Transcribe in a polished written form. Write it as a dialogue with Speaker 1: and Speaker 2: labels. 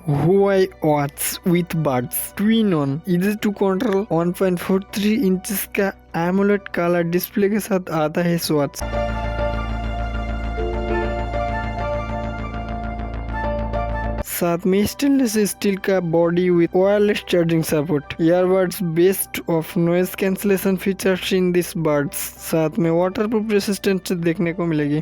Speaker 1: Huawei Watch with Buds 2-in-1 easy to control 1.43 inches का AMOLED colour display के साथ आता है इस वॉच। साथ में स्टेनलेस स्टील का body with wireless charging support, earbuds based of noise cancellation features in this buds, साथ में वाटरप्रूफ रेसिस्टेंट देखने को मिलेगी।